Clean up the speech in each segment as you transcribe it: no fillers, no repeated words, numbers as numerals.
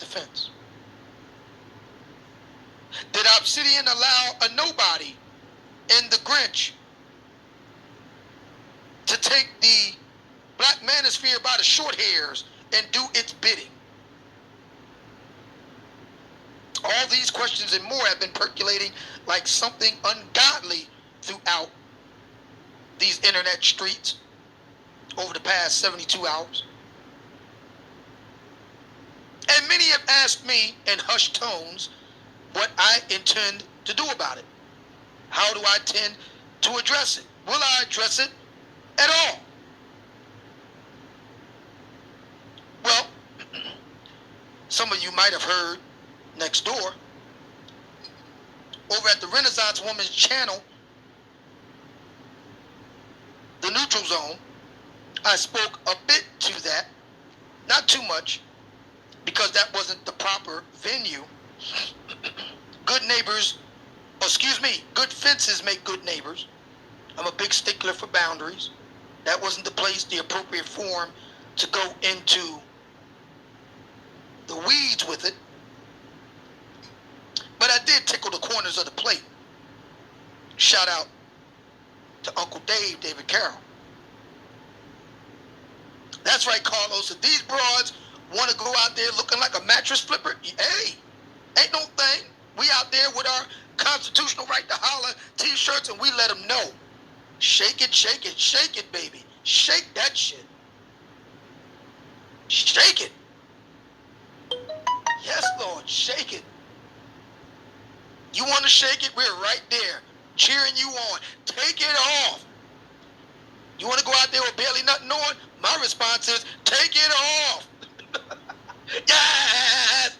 defense? Did Obsidian allow a nobody in the Grinch to take the Blackmanosphere by the short hairs and do its bidding? All these questions and more have been percolating like something ungodly throughout these internet streets over the past 72 hours. And many have asked me in hushed tones what I intend to do about it. How do I intend to address it? Will I address it at all? Well, some of you might have heard next door over at the Renaissance Woman's channel, the Neutral Zone, I spoke a bit to that, not too much, because that wasn't the proper venue. Good neighbors, good fences make good neighbors. I'm a big stickler for boundaries. That wasn't the place, the appropriate forum to go into the weeds with it. But I did tickle the corners of the plate. Shout out to Uncle Dave, David Carroll. That's right, Carlos. If these broads want to go out there looking like a mattress flipper, hey, ain't no thing. We out there with our constitutional right to holler t-shirts, and we let them know. Shake it, shake it, shake it, baby. Shake that shit. Shake it. Yes, Lord, shake it. You want to shake it? We're right there, cheering you on. Take it off. You want to go out there with barely nothing on? My response is, take it off. Yes!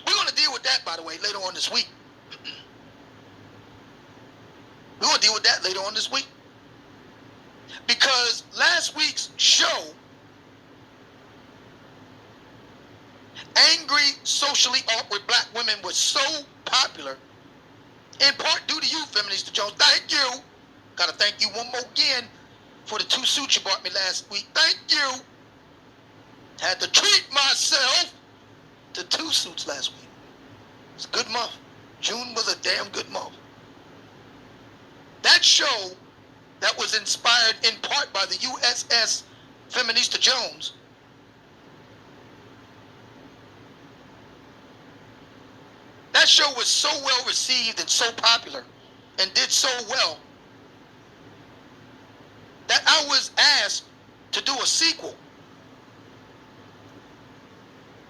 We're going to deal with that, by the way, later on this week. We're going to deal with that later on this week. Because last week's show, Angry Socially Awkward Black Women, was so popular, in part due to you, Feminist Jones. Thank you. Got to thank you one more again for the 2 suits you bought me last week. Thank you. Had to treat myself to 2 suits last week. It's a good month. June was a damn good month. That show that was inspired in part by the USS Feminista Jones that show was so well received and so popular and did so well that I was asked to do a sequel.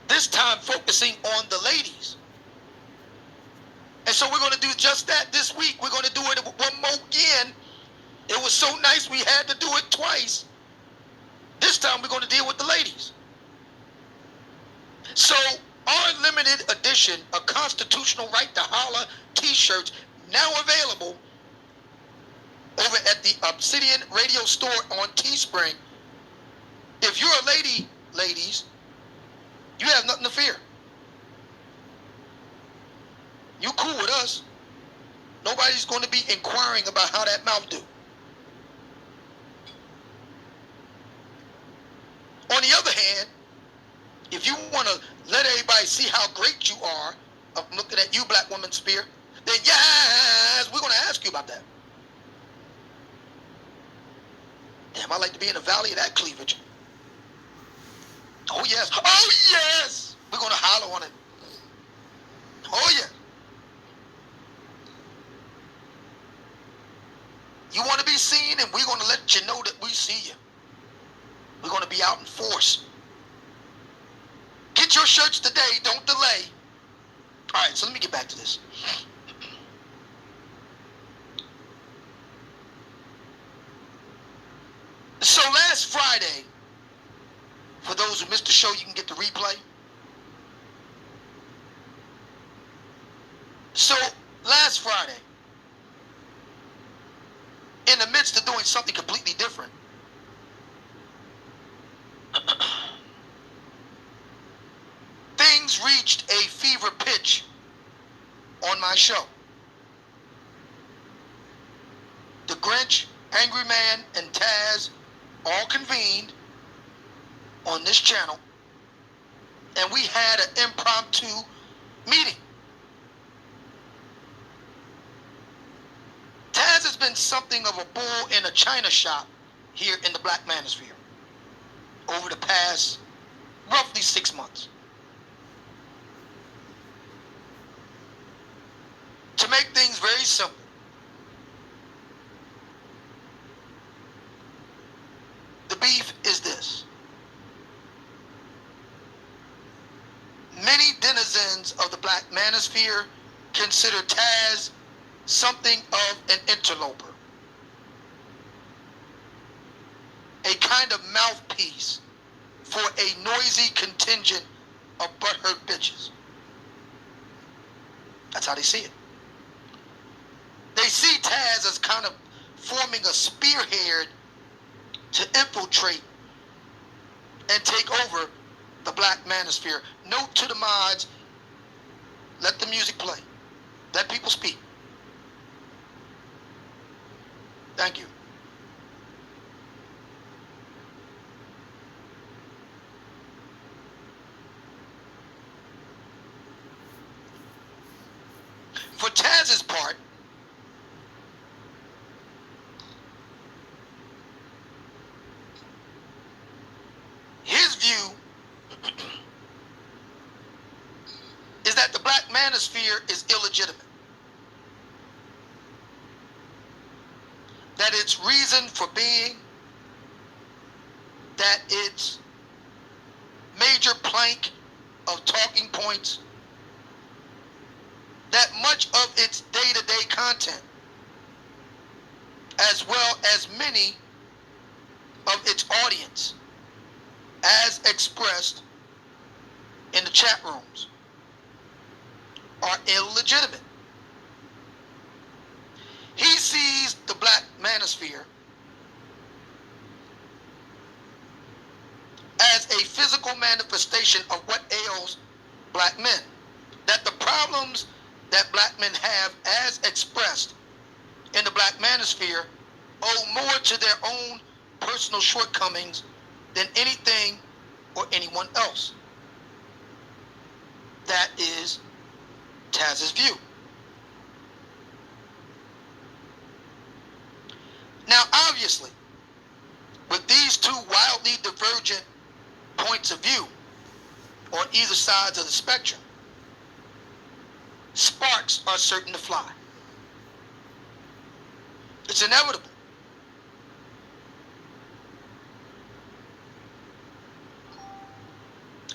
This time focusing on the ladies. And so we're going to do just that this week. We're going to do it one more again. It was so nice we had to do it twice. This time we're going to deal with the ladies. So our limited edition of Constitutional Right to Holler t-shirts now available over at the Obsidian Radio Store on Teespring. If you're a lady, ladies, you have nothing to fear. You cool with us. Nobody's going to be inquiring about how that mouth do. On the other hand, if you want to let everybody see how great you are, I'm looking at you, Black Woman Spear, then yes, we're going to ask you about that. Damn, I like to be in the valley of that cleavage. Oh, yes. Oh, yes. We're going to holler on it. Oh, yeah. You want to be seen, and we're going to let you know that we see you. We're going to be out in force. Get your shirts today. Don't delay. All right, so let me get back to this. So last Friday, for those who missed the show, you can get the replay. So last Friday, in the midst of doing something completely different, things reached a fever pitch on my show. The Grinch, Angry Man, and Taz all convened on this channel and we had an impromptu meeting. Taz has been something of a bull in a china shop here in the Blackmanosphere over the past roughly 6 months. To make things very simple, the beef is this. Many denizens of the Blackmanosphere consider Taz something of an interloper, a kind of mouthpiece for a noisy contingent of butthurt bitches. That's how they see it. They see Taz as kind of forming a spearhead to infiltrate and take over the Blackmanosphere. Note to the mods, let the music play. Let people speak. Thank you. For Taz's part, his view is that the Blackmanosphere is illegitimate. That its reason for being, that its major plank of talking points, that much of its day-to-day content, as well as many of its audience, as expressed in the chat rooms, are illegitimate. He sees the Blackmanosphere as a physical manifestation of what ails black men. That the problems that black men have as expressed in the Blackmanosphere owe more to their own personal shortcomings than anything or anyone else. That is Taz's view. Now, obviously, with these two wildly divergent points of view on either sides of the spectrum, sparks are certain to fly. It's inevitable.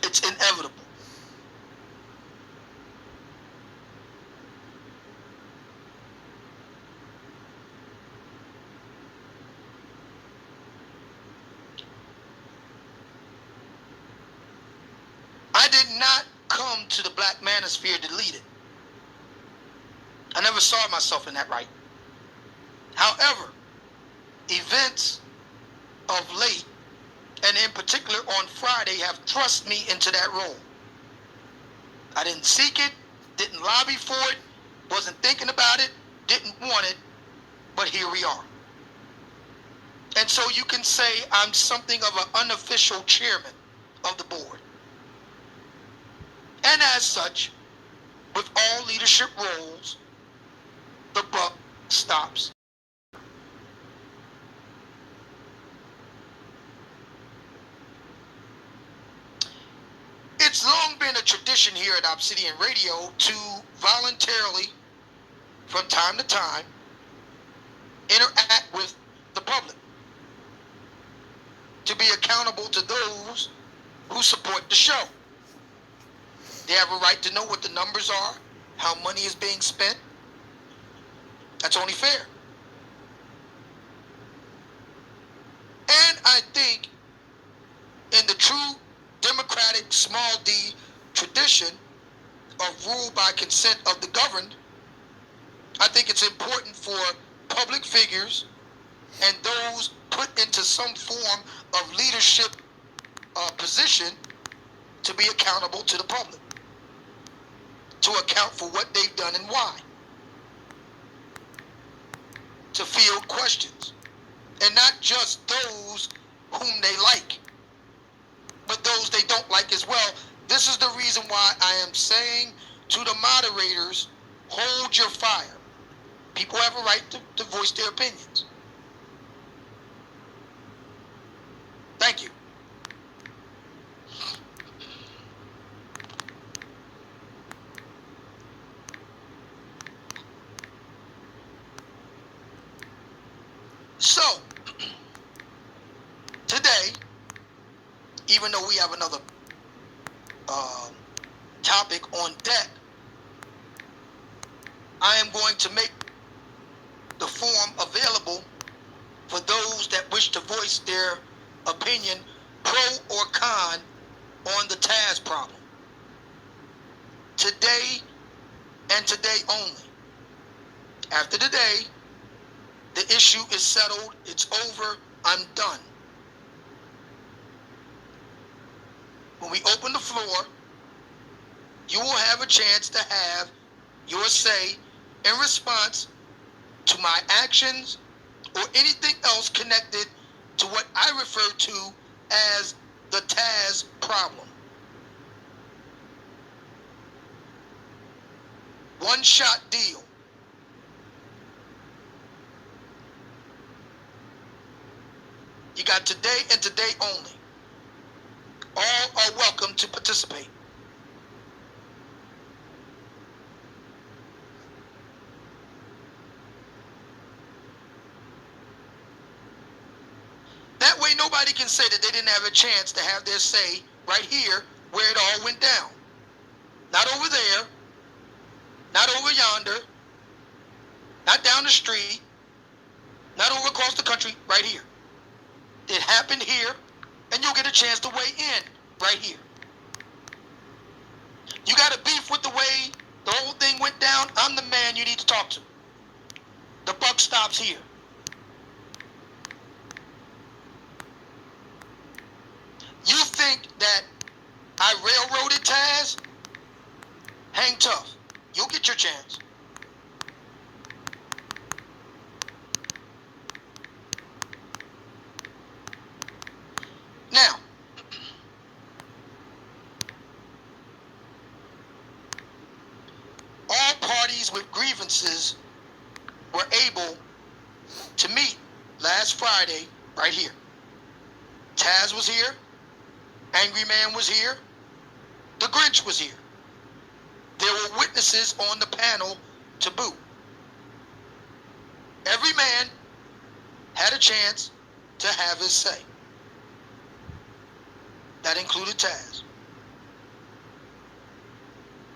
It's inevitable. I did not come to the Blackmanosphere to lead it. I never saw myself in that right. However, events of late, and in particular on Friday, have thrust me into that role. I didn't seek it, didn't lobby for it, wasn't thinking about it, didn't want it, but here we are. And so you can say I'm something of an unofficial chairman of the board. And as such, with all leadership roles, the buck stops. It's long been a tradition here at Obsidian Radio to voluntarily, from time to time, interact with the public, to be accountable to those who support the show. They have a right to know what the numbers are, how money is being spent. That's only fair. And I think in the true democratic small d tradition of rule by consent of the governed, I think it's important for public figures and those put into some form of leadership position to be accountable to the public, to account for what they've done and why, to field questions, and not just those who they like, but those they don't like as well. This is the reason why I am saying to the moderators, hold your fire. People have a right to voice their opinions. Thank you. So, today, even though we have another topic on deck, I am going to make the forum available for those that wish to voice their opinion, pro or con, on the Taz problem. Today and today only. After today, the issue is settled. It's over. I'm done. When we open the floor, you will have a chance to have your say in response to my actions or anything else connected to what I refer to as the Taz problem. One shot deal. You got today and today only. All are welcome to participate. That way nobody can say that they didn't have a chance to have their say right here where it all went down. Not over there, not over yonder, not down the street, not over across the country, right here. It happened here, and you'll get a chance to weigh in right here. You got a beef with the way the whole thing went down, I'm the man you need to talk to. The buck stops here. You think that I railroaded Taz? Hang tough. You'll get your chance. Now, all parties with grievances were able to meet last Friday right here. Taz was here. Angry Man was here. The Grinch was here. There were witnesses on the panel to boot. Every man had a chance to have his say. That included Taz.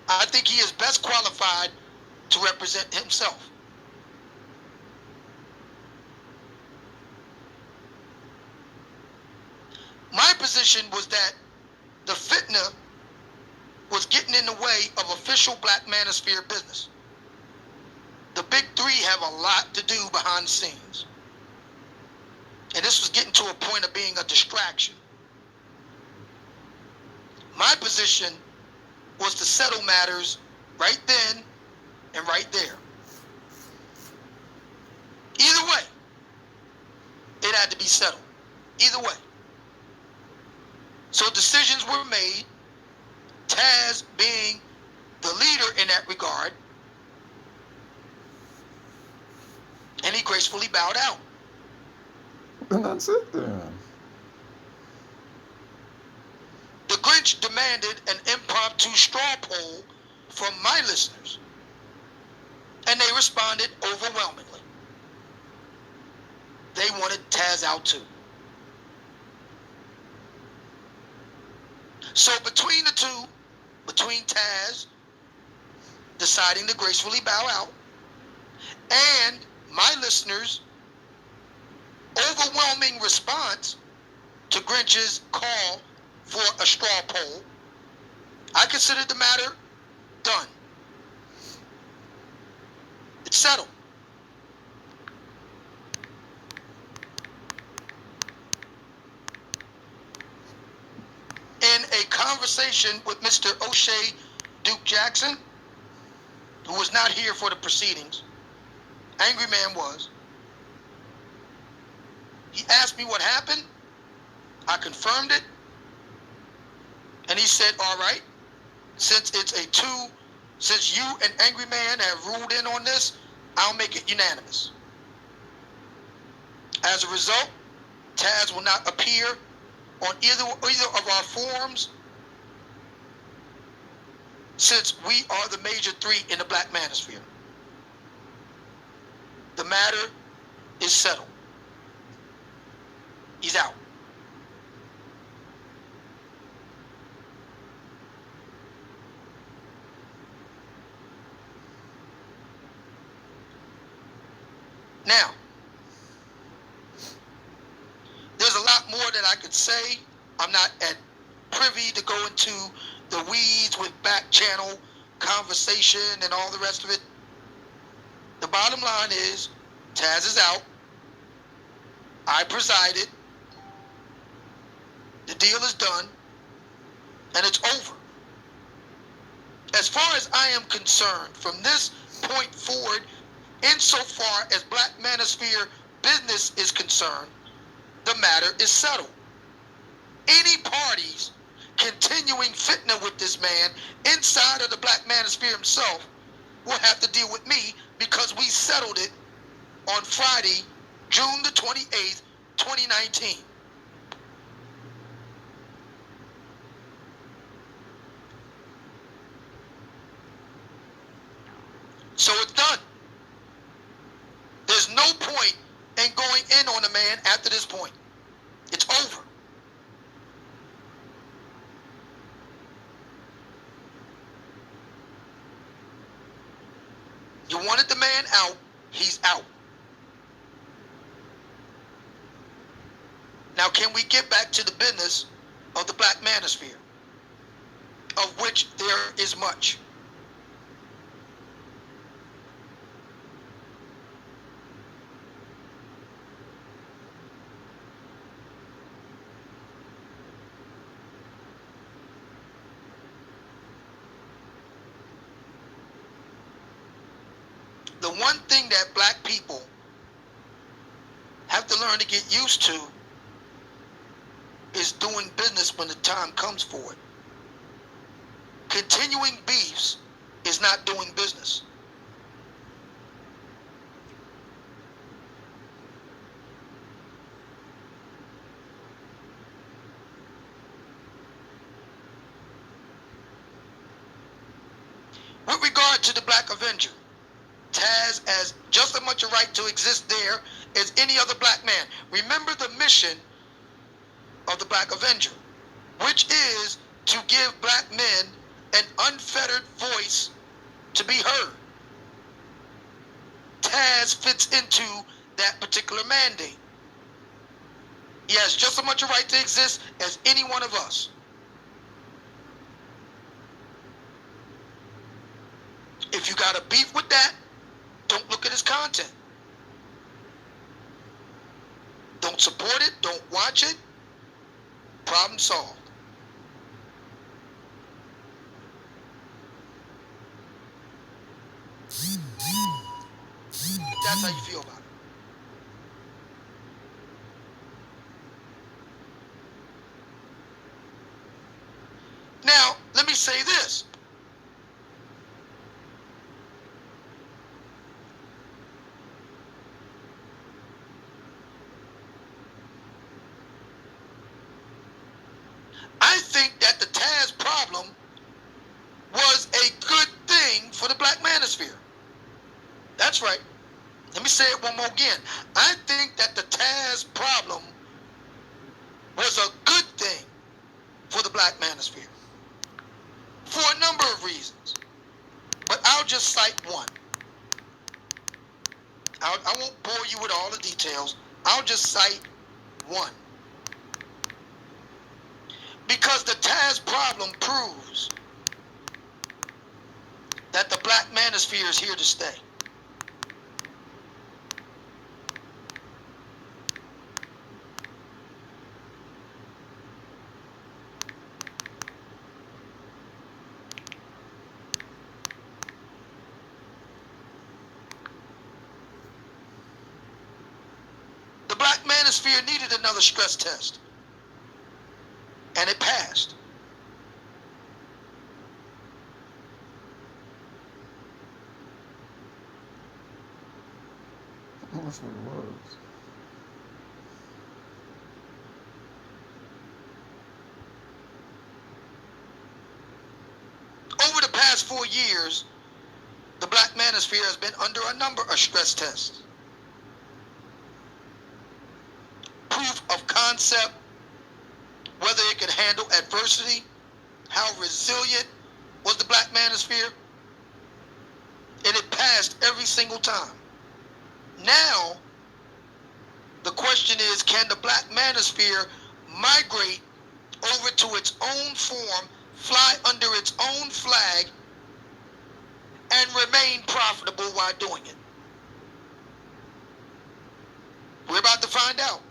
I think he is best qualified to represent himself. My position was that the fitna was getting in the way of official Blackmanosphere business. The big three have a lot to do behind the scenes. And this was getting to a point of being a distraction. My position was to settle matters right then and right there. Either way, it had to be settled. Either way. So decisions were made, Taz being the leader in that regard, and he gracefully bowed out. And that's it then. The Grinch demanded an impromptu straw poll from my listeners, and they responded overwhelmingly. They wanted Taz out too. So between the two, between Taz deciding to gracefully bow out and my listeners' overwhelming response to Grinch's call for a straw poll, I considered the matter done. It's settled. In a conversation with Mr. O'Shea Duke Jackson, who was not here for the proceedings, Angry Man was. He asked me what happened. I confirmed it, and he said, all right, since you and Angry Man have ruled in on this, I'll make it unanimous. As a result, Taz will not appear on either of our forums, since we are the major three in the Blackmanosphere. The matter is settled. He's out. Now, there's a lot more that I could say. I'm not at privy to go into the weeds with back channel conversation and all the rest of it. The bottom line is, Taz is out. I presided. The deal is done, and it's over. As far as I am concerned, from this point forward, insofar as Blackmanosphere business is concerned, the matter is settled. Any parties continuing fitna with this man inside of the Blackmanosphere himself will have to deal with me, because we settled it on Friday, June the 28th, 2019. So it's done. There's no point in going in on a man after this point. It's over. You wanted the man out, he's out. Now, can we get back to the business of the Blackmanosphere, of which there is much? The one thing that black people have to learn to get used to is doing business when the time comes for it. Continuing beefs is not doing business. With regard to the Black Avenger, Taz has just as much a right to exist there as any other black man. Remember the mission of the Black Avenger, which is to give black men an unfettered voice to be heard. Taz fits into that particular mandate. He has just as much a right to exist as any one of us. If you got a beef with that, don't look at his content. Don't support it, don't watch it. Problem solved. That's how you feel about it. Now, let me say this. I think that the Taz problem was a good thing for the Blackmanosphere. That's right. Let me say it one more again. I think that the Taz problem was a good thing for the Blackmanosphere for a number of reasons. But I'll just cite one. I won't bore you with all the details. I'll just cite one. Because the Taz problem proves that the Blackmanosphere is here to stay. The Blackmanosphere needed another stress test. and it passed. That's what it was. Over the past 4 years, the Blackmanosphere has been under a number of stress tests. Proof of concept, whether it could handle adversity, how resilient was the Blackmanosphere, and it passed every single time. Now, the question is, can the Blackmanosphere migrate over to its own form, fly under its own flag, and remain profitable while doing it? We're about to find out.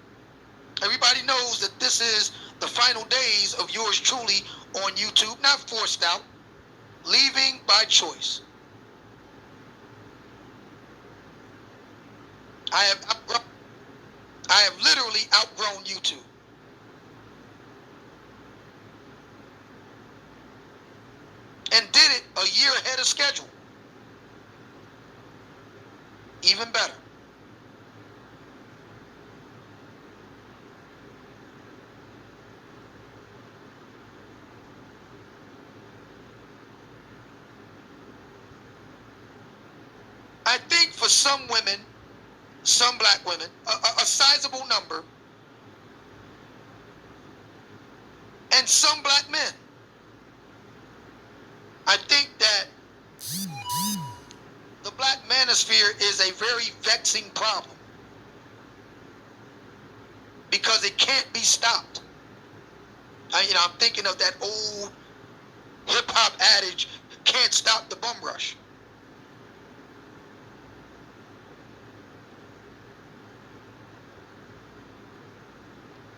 Everybody knows that this is the final days of yours truly on YouTube, not forced out, leaving by choice. I have literally outgrown YouTube. And did it a year ahead of schedule. Even better. I think for some women, some black women, a sizable number, and some black men, I think that the Blackmanosphere is a very vexing problem because it can't be stopped. I'm thinking of that old hip-hop adage, can't stop the bum rush.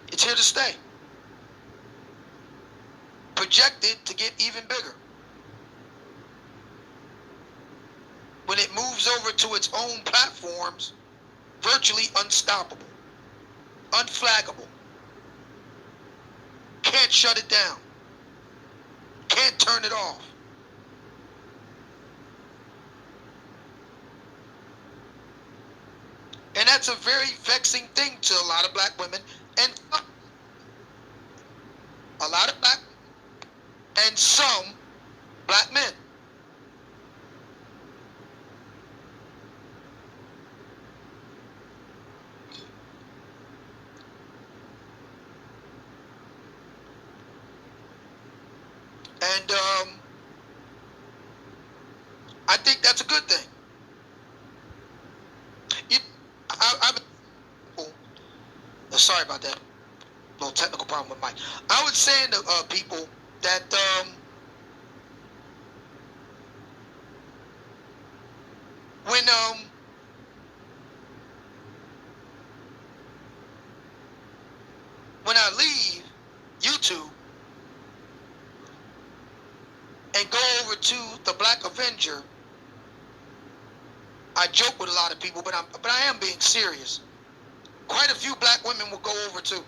It's here to stay. Projected to get even bigger. When it moves over to its own platforms, virtually unstoppable, unflaggable. Can't shut it down. Can't turn it off. And that's a very vexing thing to a lot of black women and a lot of black and some black men. And I think that's a good thing. Sorry about that. Little technical problem with Mike. I was saying to people that when I leave YouTube and go over to the Black Avenger, I joke with a lot of people, but I am being serious. Quite a few black women will go over too.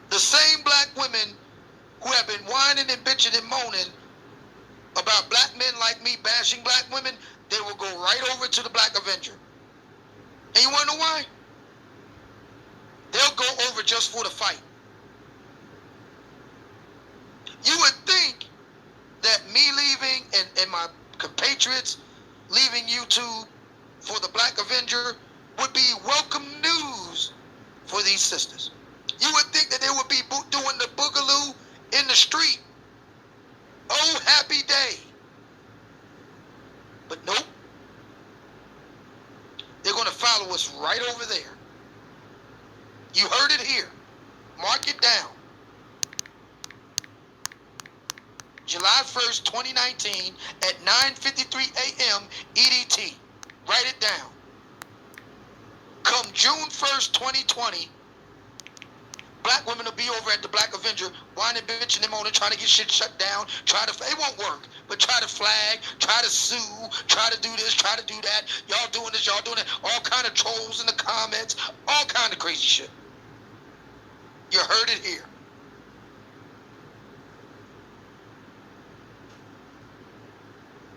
The same black women who have been whining and bitching and moaning about black men like me bashing black women, they will go right over to the Black Avenger. And you want to know why? They'll go over just for the fight. You would think that me leaving and my compatriots leaving YouTube for the Black Avenger would be welcome news for these sisters. You would think that they would be doing the boogaloo in the street. Oh, happy day. But nope. They're going to follow us right over there. You heard it here. Mark it down. July 1st, 2019 at 9:53 a.m. EDT. Write it down. Come June 1st, 2020, black women will be over at the Black Avenger, whining, bitching, and moaning, trying to get shit shut down, it won't work, but try to flag, try to sue, try to do this, try to do that, y'all doing this, y'all doing that, all kind of trolls in the comments, all kind of crazy shit. You heard it here.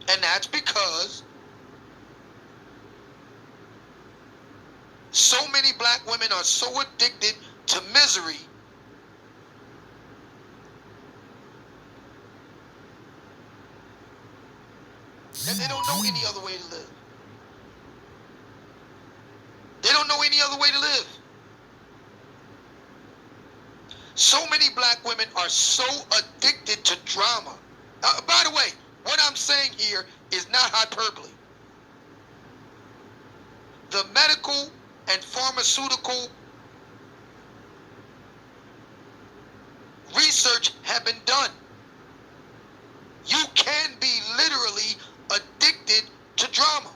And that's because so many black women are so addicted to misery that they don't know any other way to live. They don't know any other way to live. So many black women are so addicted to drama. By the way, what I'm saying here is not hyperbole. The medical and pharmaceutical research have been done. You can be literally addicted to drama.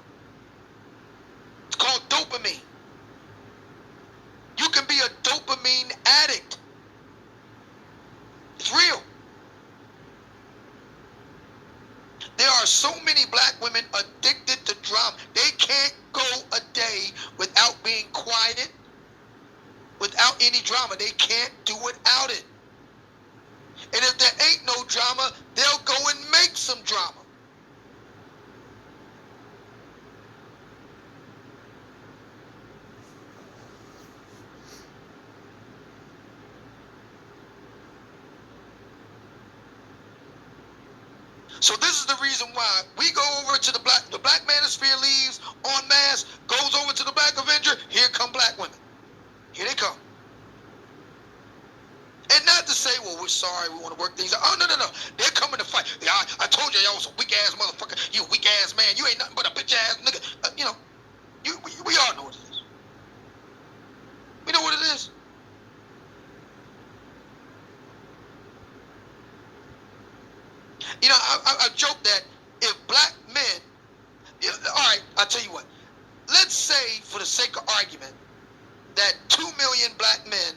It's called dopamine. You can be a dopamine addict. It's real. There are so many black women addicted to drama. They can't go a day without being quiet, without any drama. They can't do without it. And if there ain't no drama, they'll go and make some drama. So this is the reason why we go over to the Blackmanosphere leaves en masse, goes over to the Black Avenger. Here come black women. Here they come. And not to say, well, we're sorry, we want to work things out. Oh, no. They're coming to fight. Yeah, I told you y'all was a weak-ass motherfucker. You weak-ass man. You ain't nothing but a bitch-ass nigga. We all know what it is. We know what it is. I joke that if black men, all right, I'll tell you what. Let's say, for the sake of argument, that 2 million black men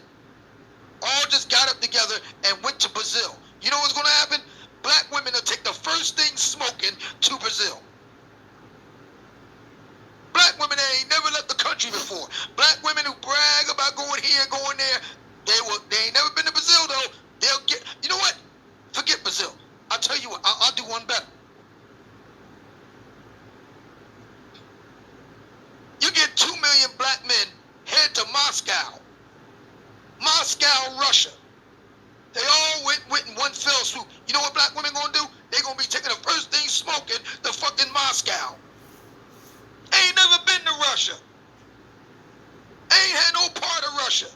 all just got up together and went to Brazil. You know what's going to happen? Black women will take the first thing smoking to Brazil. Black women that ain't never left the country before. Black women who brag about going here, going there. They ain't never been to Brazil, though. They'll get, you know what? Forget Brazil. I'll tell you what, I'll do one better. You get 2 million black men head to Moscow, Russia. They all went in one fell swoop. You know what black women gonna do? They gonna be taking the first thing smoking to fucking Moscow. Ain't never been to Russia. Ain't had no part of Russia.